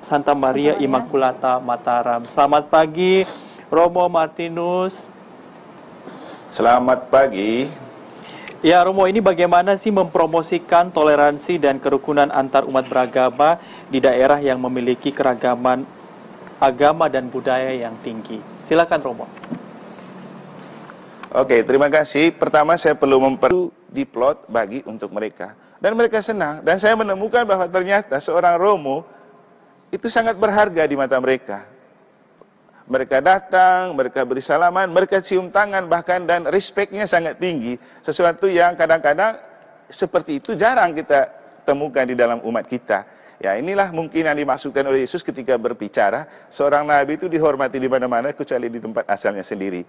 Santa Maria Immaculata Mataram. Selamat pagi, Romo Martinus. Selamat pagi. Ya, Romo, ini bagaimana sih mempromosikan toleransi dan kerukunan antar umat beragama di daerah yang memiliki keragaman agama dan budaya yang tinggi? Silakan, Romo. Oke, terima kasih. Pertama saya perlu diplot bagi untuk mereka. Dan mereka senang. Dan saya menemukan bahwa ternyata seorang Romo itu sangat berharga di mata mereka. Mereka datang, mereka beri salaman, mereka cium tangan bahkan, dan respectnya sangat tinggi. Sesuatu yang kadang-kadang seperti itu jarang kita temukan di dalam umat kita. Ya, inilah mungkin yang dimaksudkan oleh Yesus ketika berbicara, seorang nabi itu dihormati di mana-mana kecuali di tempat asalnya sendiri.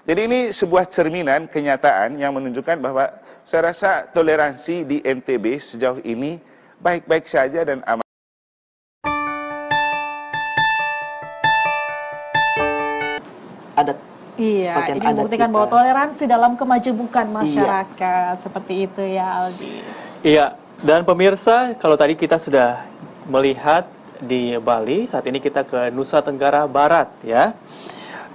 Jadi ini sebuah cerminan kenyataan yang menunjukkan bahwa saya rasa toleransi di NTB sejauh ini baik-baik saja dan aman. Adat. Iya, ini membuktikan bahwa toleransi dalam kemajemukan masyarakat. Seperti itu ya, Aldi. Iya, dan pemirsa, kalau tadi kita sudah melihat di Bali, saat ini kita ke Nusa Tenggara Barat ya.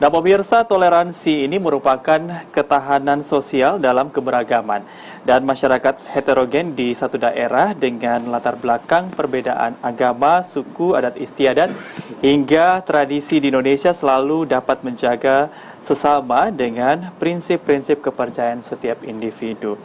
Nah, pemirsa, toleransi ini merupakan ketahanan sosial dalam keberagaman dan masyarakat heterogen di satu daerah dengan latar belakang perbedaan agama, suku, adat istiadat, hingga tradisi di Indonesia selalu dapat menjaga sesama dengan prinsip-prinsip kepercayaan setiap individu.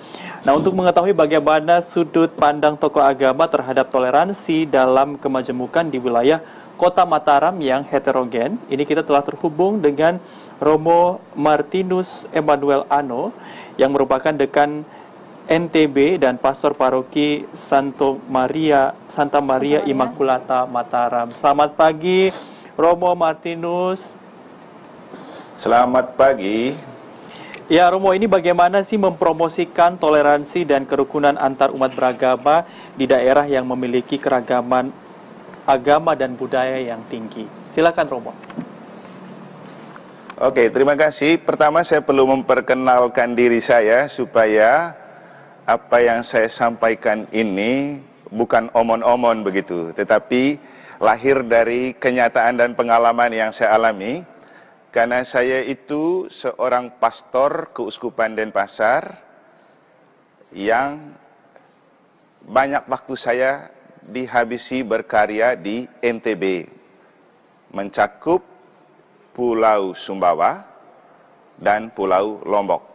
Nah, untuk mengetahui bagaimana sudut pandang tokoh agama terhadap toleransi dalam kemajemukan di wilayah Kota Mataram yang heterogen, ini kita telah terhubung dengan Romo Martinus Emmanuel Ano yang merupakan dekan NTB dan pastor paroki Santa Maria Immaculata Mataram. Selamat pagi, Romo Martinus. Selamat pagi. Ya, Romo, ini bagaimana sih mempromosikan toleransi dan kerukunan antar umat beragama di daerah yang memiliki keragaman agama dan budaya yang tinggi? Silakan, Romo. Oke, terima kasih. Pertama saya perlu memperkenalkan diri saya supaya apa yang saya sampaikan ini bukan omon-omon begitu, tetapi lahir dari kenyataan dan pengalaman yang saya alami. Karena saya itu seorang pastor Keuskupan Denpasar yang banyak waktu saya dihabisi berkarya di NTB, mencakup Pulau Sumbawa dan Pulau Lombok.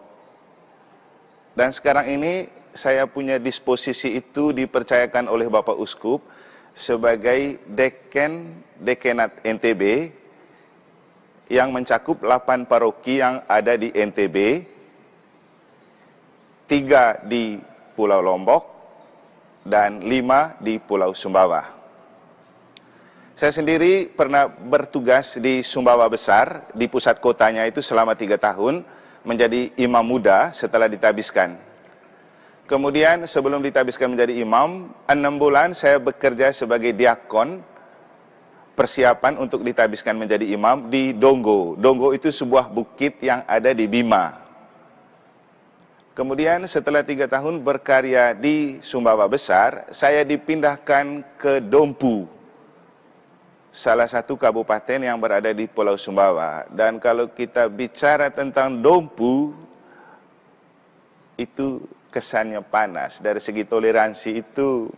Dan sekarang ini saya punya disposisi itu dipercayakan oleh Bapak Uskup sebagai dekanat NTB yang mencakup 8 paroki yang ada di NTB, 3 di Pulau Lombok, dan 5 di Pulau Sumbawa. Saya sendiri pernah bertugas di Sumbawa Besar, di pusat kotanya itu selama 3 tahun, menjadi imam muda setelah ditabiskan. Kemudian sebelum ditabiskan menjadi imam, 6 bulan saya bekerja sebagai diakon, persiapan untuk ditabiskan menjadi imam di Donggo. Donggo itu sebuah bukit yang ada di Bima. Kemudian setelah 3 tahun berkarya di Sumbawa Besar, saya dipindahkan ke Dompu, salah satu kabupaten yang berada di Pulau Sumbawa. Dan kalau kita bicara tentang Dompu, itu kesannya panas. Dari segi toleransi itu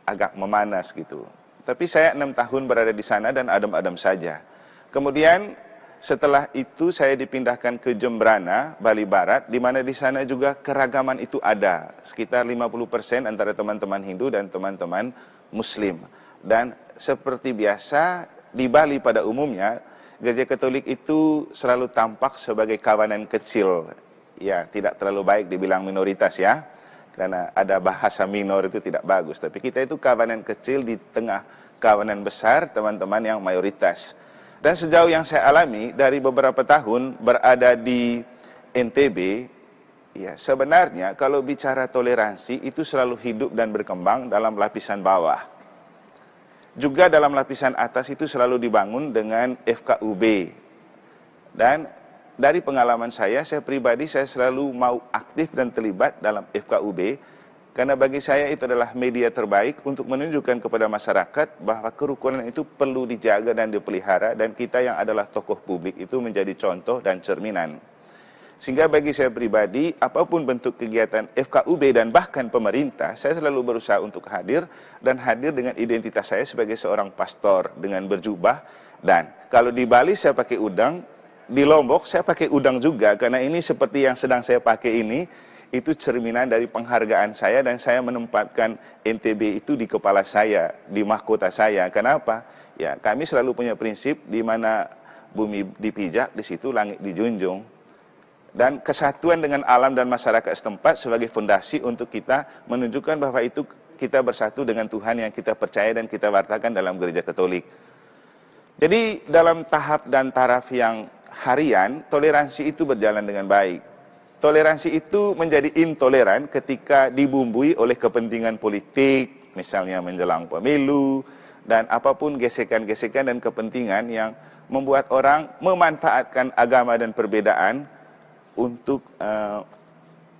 agak memanas gitu. Tapi saya 6 tahun berada di sana dan adem-adem saja. Kemudian setelah itu saya dipindahkan ke Jembrana, Bali Barat, di mana di sana juga keragaman itu ada. Sekitar 50% antara teman-teman Hindu dan teman-teman Muslim. Dan seperti biasa di Bali pada umumnya, Gereja Katolik itu selalu tampak sebagai kawanan kecil. Ya, tidak terlalu baik dibilang minoritas ya. Karena ada bahasa minor itu tidak bagus. Tapi kita itu kawanan kecil di tengah kawanan besar, teman-teman yang mayoritas. Dan sejauh yang saya alami dari beberapa tahun berada di NTB, ya sebenarnya kalau bicara toleransi itu selalu hidup dan berkembang dalam lapisan bawah. Juga dalam lapisan atas itu selalu dibangun dengan FKUB. Dan dari pengalaman saya pribadi saya selalu mau aktif dan terlibat dalam FKUB Karena bagi saya itu adalah media terbaik untuk menunjukkan kepada masyarakat bahwa kerukunan itu perlu dijaga dan dipelihara, dan kita yang adalah tokoh publik itu menjadi contoh dan cerminan. Sehingga bagi saya pribadi, apapun bentuk kegiatan FKUB dan bahkan pemerintah, saya selalu berusaha untuk hadir, dan hadir dengan identitas saya sebagai seorang pastor dengan berjubah. Dan kalau di Bali saya pakai udang, di Lombok saya pakai udang juga, karena ini seperti yang sedang saya pakai ini, itu cerminan dari penghargaan saya, dan saya menempatkan NTB itu di kepala saya, di mahkota saya. Kenapa? Ya, kami selalu punya prinsip di mana bumi dipijak, di situ langit dijunjung. Dan kesatuan dengan alam dan masyarakat setempat sebagai fondasi untuk kita menunjukkan bahwa itu kita bersatu dengan Tuhan yang kita percaya dan kita wartakan dalam gereja Katolik. Jadi dalam tahap dan taraf yang harian, toleransi itu berjalan dengan baik. Toleransi itu menjadi intoleran ketika dibumbui oleh kepentingan politik, misalnya menjelang pemilu, dan apapun gesekan-gesekan dan kepentingan yang membuat orang memanfaatkan agama dan perbedaan untuk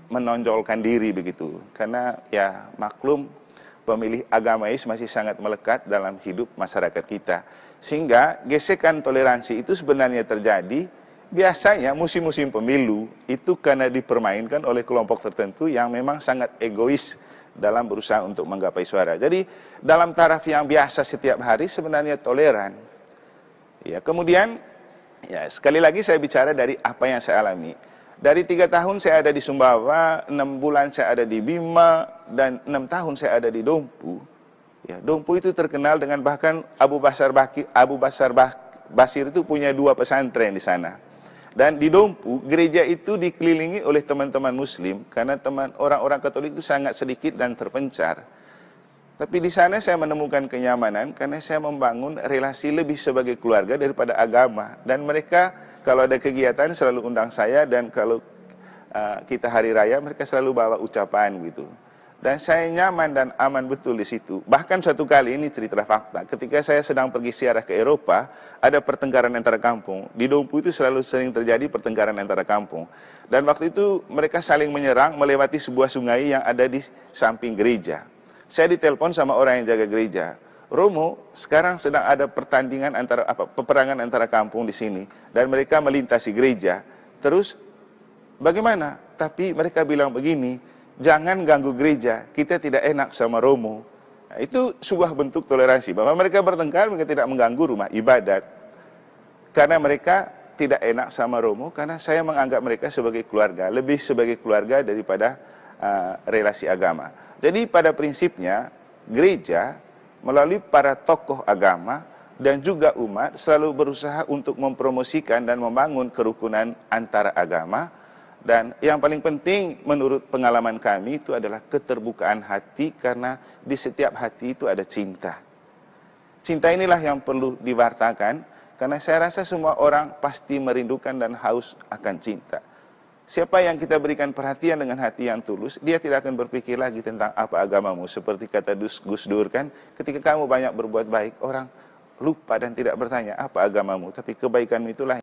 menonjolkan diri begitu. Karena ya maklum, pemilih agamais masih sangat melekat dalam hidup masyarakat kita. Sehingga gesekan toleransi itu sebenarnya terjadi biasanya musim-musim pemilu itu karena dipermainkan oleh kelompok tertentu yang memang sangat egois dalam berusaha untuk menggapai suara. Jadi dalam taraf yang biasa setiap hari sebenarnya toleran. Ya, kemudian ya sekali lagi saya bicara dari apa yang saya alami. Dari 3 tahun saya ada di Sumbawa, 6 bulan saya ada di Bima, dan 6 tahun saya ada di Dompu. Ya, Dompu itu terkenal dengan bahkan Abu Basar Basir itu punya 2 pesantren di sana. Dan di Dompu, gereja itu dikelilingi oleh teman-teman Muslim, karena orang-orang Katolik itu sangat sedikit dan terpencar. Tapi di sana saya menemukan kenyamanan, karena saya membangun relasi lebih sebagai keluarga daripada agama. Dan mereka kalau ada kegiatan selalu undang saya, dan kalau kita hari raya mereka selalu bawa ucapan gitu. Dan saya nyaman dan aman betul di situ. Bahkan suatu kali, ini cerita fakta, ketika saya sedang pergi ziarah ke Eropa, ada pertengkaran antara kampung. Di Dompu itu selalu sering terjadi pertengkaran antara kampung. Dan waktu itu mereka saling menyerang melewati sebuah sungai yang ada di samping gereja. Saya ditelepon sama orang yang jaga gereja. Romo, sekarang sedang ada peperangan antara kampung di sini, dan mereka melintasi gereja. Terus bagaimana? Tapi mereka bilang begini, jangan ganggu gereja, kita tidak enak sama Romo. Nah, itu sebuah bentuk toleransi, bahwa mereka bertengkar, mereka tidak mengganggu rumah ibadat. Karena mereka tidak enak sama Romo, karena saya menganggap mereka sebagai keluarga, lebih sebagai keluarga daripada relasi agama. Jadi pada prinsipnya, gereja melalui para tokoh agama dan juga umat selalu berusaha untuk mempromosikan dan membangun kerukunan antara agama. Dan yang paling penting menurut pengalaman kami itu adalah keterbukaan hati, karena di setiap hati itu ada cinta. Cinta inilah yang perlu diwartakan, karena saya rasa semua orang pasti merindukan dan haus akan cinta. Siapa yang kita berikan perhatian dengan hati yang tulus, dia tidak akan berpikir lagi tentang apa agamamu. Seperti kata Gus Dur kan, ketika kamu banyak berbuat baik, orang lupa dan tidak bertanya apa agamamu, tapi kebaikanmu itulah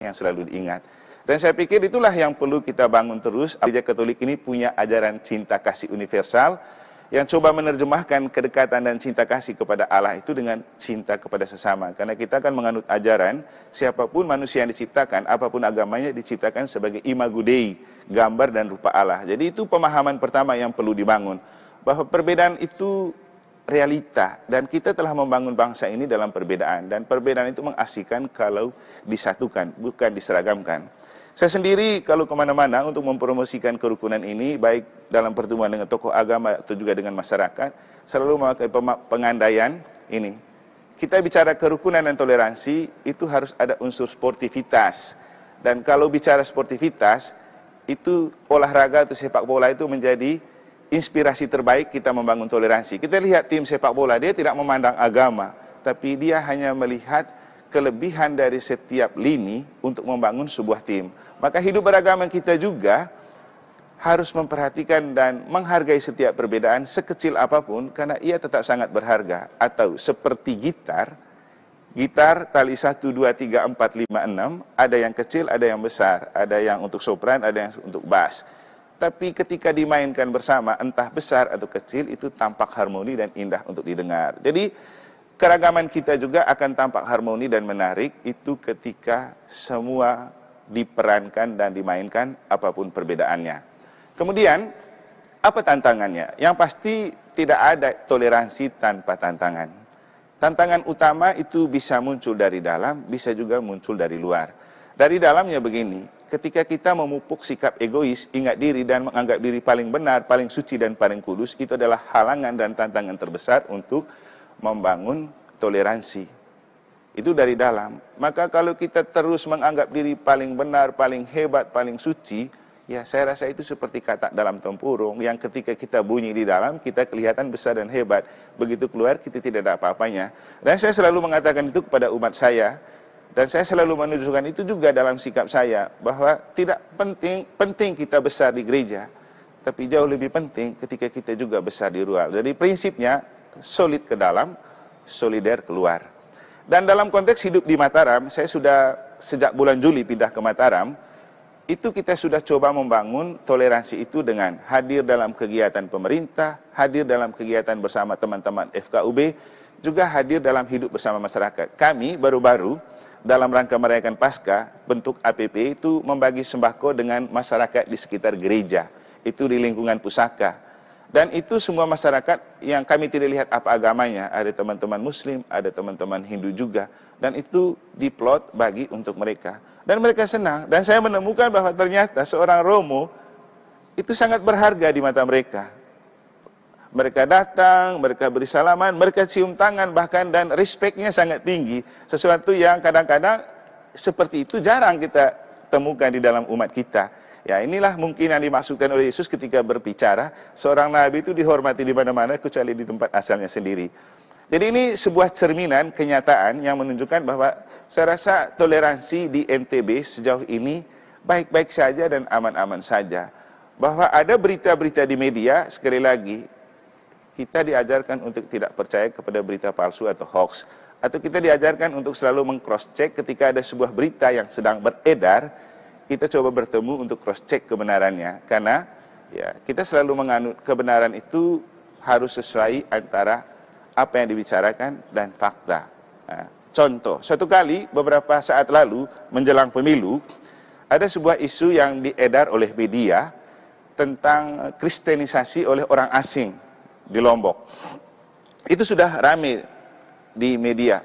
yang selalu diingat. Dan saya pikir itulah yang perlu kita bangun terus. Gereja Katolik ini punya ajaran cinta kasih universal, yang coba menerjemahkan kedekatan dan cinta kasih kepada Allah itu dengan cinta kepada sesama. Karena kita akan menganut ajaran, siapapun manusia yang diciptakan, apapun agamanya, diciptakan sebagai imago Dei, gambar dan rupa Allah. Jadi itu pemahaman pertama yang perlu dibangun, bahwa perbedaan itu realita, dan kita telah membangun bangsa ini dalam perbedaan, dan perbedaan itu mengasihkan kalau disatukan, bukan diseragamkan. Saya sendiri kalau kemana-mana untuk mempromosikan kerukunan ini, baik dalam pertemuan dengan tokoh agama atau juga dengan masyarakat, selalu memakai pengandaian ini. Kita bicara kerukunan dan toleransi, itu harus ada unsur sportivitas. Dan kalau bicara sportivitas, itu olahraga atau sepak bola itu menjadi inspirasi terbaik kita membangun toleransi. Kita lihat tim sepak bola, dia tidak memandang agama, tapi dia hanya melihat kelebihan dari setiap lini untuk membangun sebuah tim. Maka hidup beragama kita juga harus memperhatikan dan menghargai setiap perbedaan sekecil apapun, karena ia tetap sangat berharga. Atau seperti gitar tali 1, 2, 3, 4, 5, 6, ada yang kecil, ada yang besar, ada yang untuk sopran, ada yang untuk bass. tapi ketika dimainkan bersama, entah besar atau kecil, itu tampak harmoni dan indah untuk didengar. Jadi keragaman kita juga akan tampak harmoni dan menarik itu ketika semua diperankan dan dimainkan apapun perbedaannya. Kemudian, apa tantangannya? Yang pasti tidak ada toleransi tanpa tantangan. Tantangan utama itu bisa muncul dari dalam, bisa juga muncul dari luar. Dari dalamnya begini, ketika kita memupuk sikap egois, ingat diri dan menganggap diri paling benar, paling suci dan paling kudus, itu adalah halangan dan tantangan terbesar untuk membangun toleransi. Itu dari dalam. Maka kalau kita terus menganggap diri paling benar, paling hebat, paling suci, ya saya rasa itu seperti katak dalam tempurung, yang ketika kita bunyi di dalam, kita kelihatan besar dan hebat. Begitu keluar, kita tidak ada apa-apanya. Dan saya selalu mengatakan itu kepada umat saya, dan saya selalu menunjukkan itu juga dalam sikap saya, bahwa tidak penting kita besar di gereja, tapi jauh lebih penting ketika kita juga besar di luar. Jadi prinsipnya, solid ke dalam, solider keluar. Dan dalam konteks hidup di Mataram, saya sudah sejak bulan Juli pindah ke Mataram, itu kita sudah coba membangun toleransi itu dengan hadir dalam kegiatan pemerintah, hadir dalam kegiatan bersama teman-teman FKUB, juga hadir dalam hidup bersama masyarakat. Kami baru-baru dalam rangka merayakan Paskah, bentuk APP itu membagi sembako dengan masyarakat di sekitar gereja. Itu di lingkungan pusaka. Dan itu semua masyarakat yang kami tidak lihat apa agamanya. Ada teman-teman Muslim, ada teman-teman Hindu juga. Dan itu diplot bagi untuk mereka. Dan mereka senang. Dan saya menemukan bahwa ternyata seorang Romo itu sangat berharga di mata mereka. Mereka datang, mereka beri salaman, mereka cium tangan bahkan, dan respectnya sangat tinggi. Sesuatu yang kadang-kadang seperti itu jarang kita temukan di dalam umat kita. Ya, inilah mungkin yang dimaksudkan oleh Yesus ketika berbicara, seorang nabi itu dihormati di mana-mana kecuali di tempat asalnya sendiri. Jadi ini sebuah cerminan kenyataan yang menunjukkan bahwa saya rasa toleransi di NTB sejauh ini baik-baik saja dan aman-aman saja. Bahwa ada berita-berita di media, sekali lagi, kita diajarkan untuk tidak percaya kepada berita palsu atau hoax. Atau kita diajarkan untuk selalu meng-cross-check ketika ada sebuah berita yang sedang beredar, kita coba bertemu untuk cross-check kebenarannya. Karena ya, kita selalu menganut kebenaran itu harus sesuai antara apa yang dibicarakan dan fakta. Nah, contoh, suatu kali beberapa saat lalu menjelang pemilu, ada sebuah isu yang diedar oleh media tentang kristenisasi oleh orang asing di Lombok. Itu sudah ramai di media.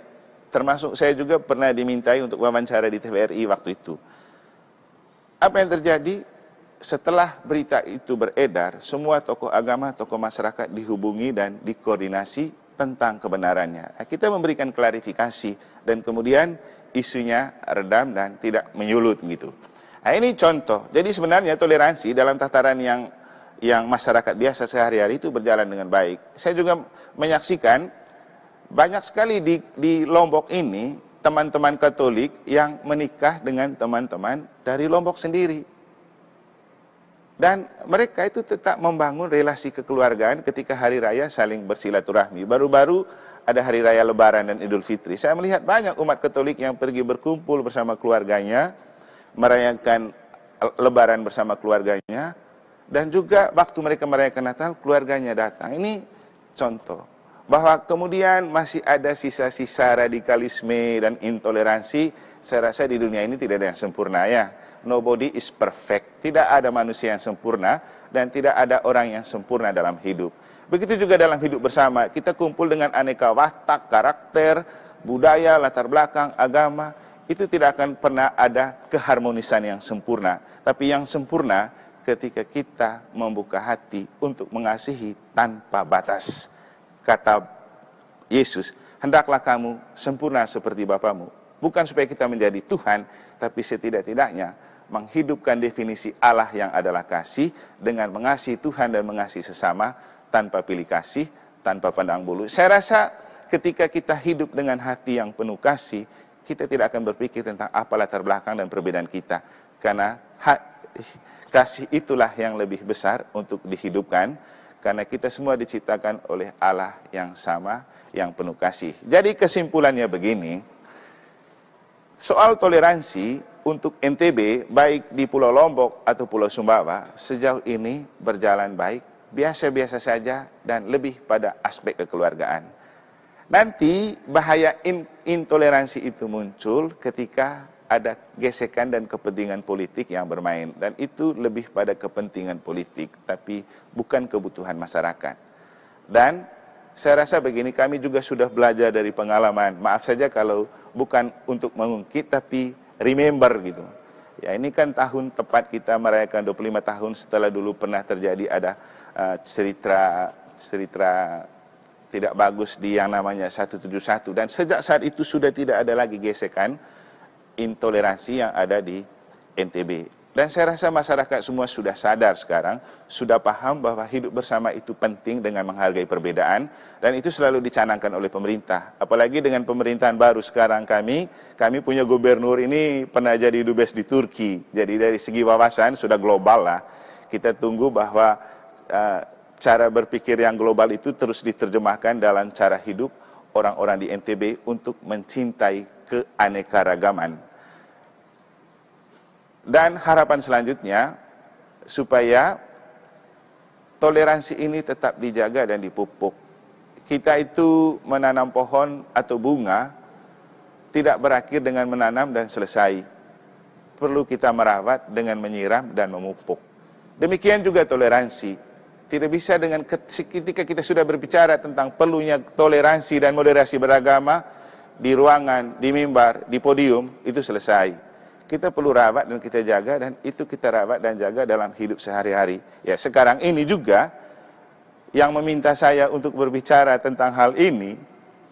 Termasuk saya juga pernah dimintai untuk wawancara di TVRI waktu itu. Apa yang terjadi? Setelah berita itu beredar, semua tokoh agama, tokoh masyarakat dihubungi dan dikoordinasi tentang kebenarannya. Kita memberikan klarifikasi dan kemudian isunya redam dan tidak menyulut gitu. Nah, ini contoh. Jadi sebenarnya toleransi dalam tataran yang masyarakat biasa sehari-hari itu berjalan dengan baik. Saya juga menyaksikan banyak sekali di Lombok ini teman-teman Katolik yang menikah dengan teman-teman dari Lombok sendiri. Dan mereka itu tetap membangun relasi kekeluargaan ketika hari raya saling bersilaturahmi. Baru-baru ada hari raya Lebaran dan Idul Fitri. Saya melihat banyak umat Katolik yang pergi berkumpul bersama keluarganya, merayakan Lebaran bersama keluarganya, dan juga waktu mereka merayakan Natal, keluarganya datang. Ini contoh bahwa kemudian masih ada sisa-sisa radikalisme dan intoleransi. Saya rasa di dunia ini tidak ada yang sempurna ya. Nobody is perfect. Tidak ada manusia yang sempurna dan tidak ada orang yang sempurna dalam hidup. Begitu juga dalam hidup bersama. Kita kumpul dengan aneka watak, karakter, budaya, latar belakang, agama. Itu tidak akan pernah ada keharmonisan yang sempurna. Tapi yang sempurna ketika kita membuka hati untuk mengasihi tanpa batas. Kata Yesus, hendaklah kamu sempurna seperti Bapamu. Bukan supaya kita menjadi Tuhan, tapi setidak-tidaknya menghidupkan definisi Allah yang adalah kasih dengan mengasihi Tuhan dan mengasihi sesama tanpa pilih kasih, tanpa pandang bulu. Saya rasa ketika kita hidup dengan hati yang penuh kasih, kita tidak akan berpikir tentang apa latar belakang dan perbedaan kita. Karena kasih itulah yang lebih besar untuk dihidupkan, karena kita semua diciptakan oleh Allah yang sama, yang penuh kasih. Jadi kesimpulannya begini, Soal toleransi untuk NTB, baik di Pulau Lombok atau Pulau Sumbawa, sejauh ini berjalan baik, biasa-biasa saja, dan lebih pada aspek kekeluargaan. Nanti bahaya intoleransi itu muncul ketika ada gesekan dan kepentingan politik yang bermain. Dan itu lebih pada kepentingan politik, tapi bukan kebutuhan masyarakat. Dan saya rasa begini, kami juga sudah belajar dari pengalaman. Maaf saja kalau bukan untuk mengungkit, tapi remember gitu. Ya, ini kan tahun tepat kita merayakan 25 tahun setelah dulu pernah terjadi ada cerita tidak bagus di yang namanya 171. Dan sejak saat itu sudah tidak ada lagi gesekan intoleransi yang ada di NTB. Dan saya rasa masyarakat semua sudah sadar sekarang, sudah paham bahwa hidup bersama itu penting dengan menghargai perbedaan, dan itu selalu dicanangkan oleh pemerintah. Apalagi dengan pemerintahan baru sekarang kami punya gubernur ini pernah jadi dubes di Turki. Jadi dari segi wawasan sudah global lah. Kita tunggu bahwa cara berpikir yang global itu terus diterjemahkan dalam cara hidup orang-orang di NTB untuk mencintai keanekaragaman. Dan harapan selanjutnya, supaya toleransi ini tetap dijaga dan dipupuk. Kita itu menanam pohon atau bunga, tidak berakhir dengan menanam dan selesai. Perlu kita merawat dengan menyiram dan memupuk. Demikian juga toleransi. Tidak bisa dengan ketika kita sudah berbicara tentang perlunya toleransi dan moderasi beragama, di ruangan, di mimbar, di podium, itu selesai. Kita perlu rawat dan kita jaga, dan itu kita rawat dan jaga dalam hidup sehari-hari. Ya, sekarang ini juga yang meminta saya untuk berbicara tentang hal ini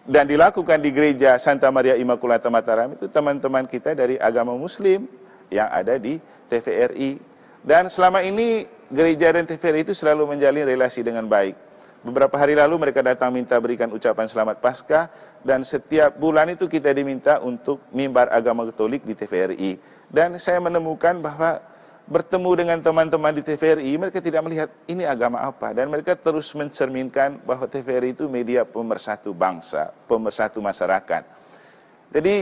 dan dilakukan di gereja Santa Maria Immaculata Mataram itu teman-teman kita dari agama Muslim yang ada di TVRI. Dan selama ini gereja dan TVRI itu selalu menjalin relasi dengan baik. Beberapa hari lalu mereka datang minta berikan ucapan selamat Paskah, dan setiap bulan itu kita diminta untuk mimbar agama Katolik di TVRI. Dan saya menemukan bahwa bertemu dengan teman-teman di TVRI, mereka tidak melihat ini agama apa, dan mereka terus mencerminkan bahwa TVRI itu media pemersatu bangsa, pemersatu masyarakat. Jadi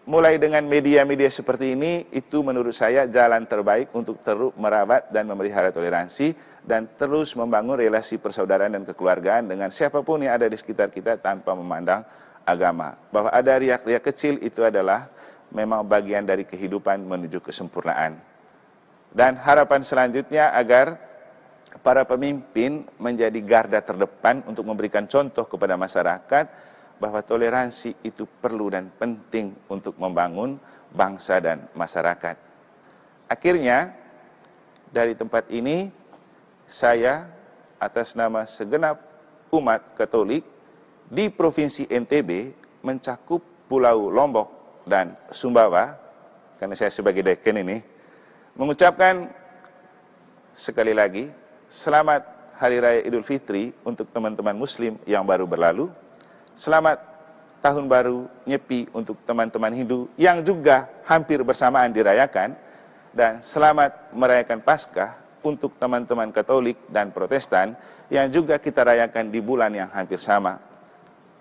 mulai dengan media-media seperti ini, itu menurut saya jalan terbaik untuk terus merawat dan memelihara toleransi, dan terus membangun relasi persaudaraan dan kekeluargaan dengan siapapun yang ada di sekitar kita tanpa memandang agama. Bahwa ada riak-riak kecil itu adalah memang bagian dari kehidupan menuju kesempurnaan. Dan harapan selanjutnya agar para pemimpin menjadi garda terdepan untuk memberikan contoh kepada masyarakat bahwa toleransi itu perlu dan penting untuk membangun bangsa dan masyarakat. Akhirnya, dari tempat ini, saya atas nama segenap umat Katolik di Provinsi NTB mencakup Pulau Lombok dan Sumbawa, karena saya sebagai deken ini, mengucapkan sekali lagi, selamat Hari Raya Idul Fitri untuk teman-teman Muslim yang baru berlalu. Selamat Tahun Baru Nyepi untuk teman-teman Hindu yang juga hampir bersamaan dirayakan. Dan selamat merayakan Paskah untuk teman-teman Katolik dan Protestan yang juga kita rayakan di bulan yang hampir sama.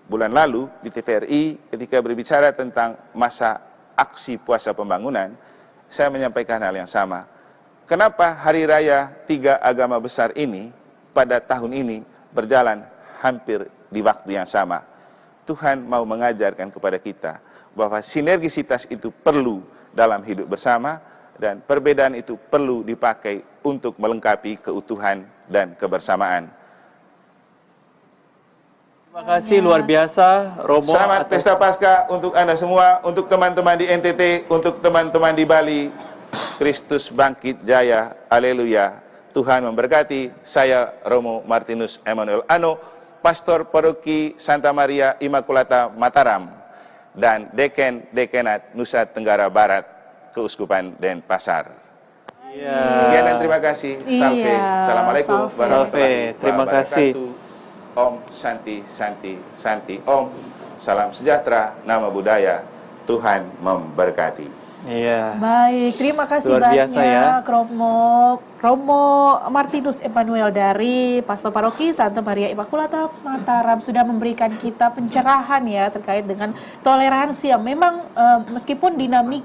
Bulan lalu di TVRI ketika berbicara tentang masa aksi puasa pembangunan, saya menyampaikan hal yang sama. Kenapa hari raya tiga agama besar ini pada tahun ini berjalan hampir di waktu yang sama? Tuhan mau mengajarkan kepada kita bahwa sinergisitas itu perlu dalam hidup bersama, dan perbedaan itu perlu dipakai untuk melengkapi keutuhan dan kebersamaan. Terima kasih luar biasa, Romo. Selamat Pesta Paskah untuk Anda semua, untuk teman-teman di NTT, untuk teman-teman di Bali. Kristus bangkit jaya, haleluya. Tuhan memberkati. Saya Romo Martinus Emmanuel Ano, Pastor Paroki Santa Maria Immaculata Mataram, dan Dekenat Nusa Tenggara Barat, Keuskupan Denpasar. Sekian dan terima kasih. Salve. Assalamualaikum warahmatullahi wabarakatuh. Terima kasih. Om Santi Santi Santi Om. Salam sejahtera, nama budaya. Tuhan memberkati. Iya. Baik, terima kasih Luar biasa banyak ya. Romo Martinus Emmanuel dari Pastor Paroki Santa Maria Immaculata Mataram sudah memberikan kita pencerahan ya terkait dengan toleransi yang memang meskipun dinamik.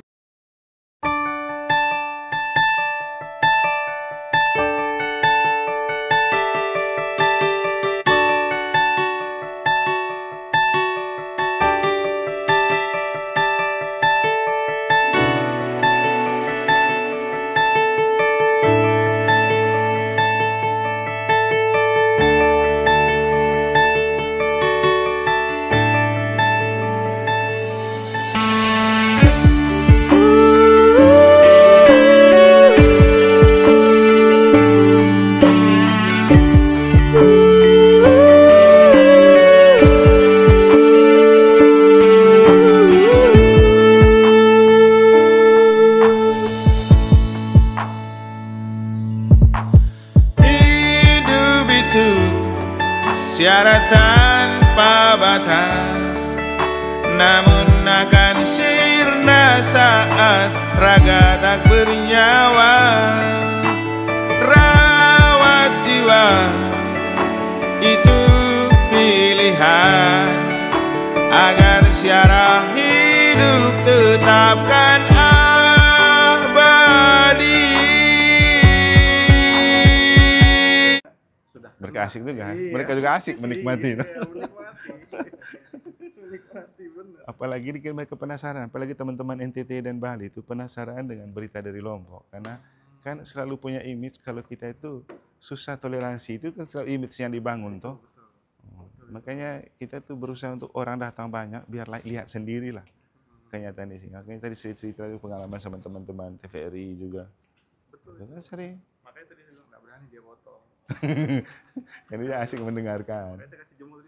Hidup itu syarat tanpa batas, namun akan sirna saat raga tak bernyawa. Rawat jiwa itu pilihan, agar syarah hidup tetapkan abadi. Mereka asik juga, mereka juga asik menikmati. Apalagi mereka penasaran, apalagi teman-teman NTT dan Bali itu penasaran dengan berita dari Lombok, karena kan selalu punya image kalau kita itu susah toleransi, itu kan selalu image yang dibangun toh. Makanya kita tuh berusaha untuk orang datang banyak biar lihat sendirilah kenyataan di sini. Makanya tadi cerita pengalaman sama teman-teman TVRI juga. Betul. Kita sering. Makanya tadi nggak berani dia foto. Jadi dia asik mendengarkan. Saya kasih jempol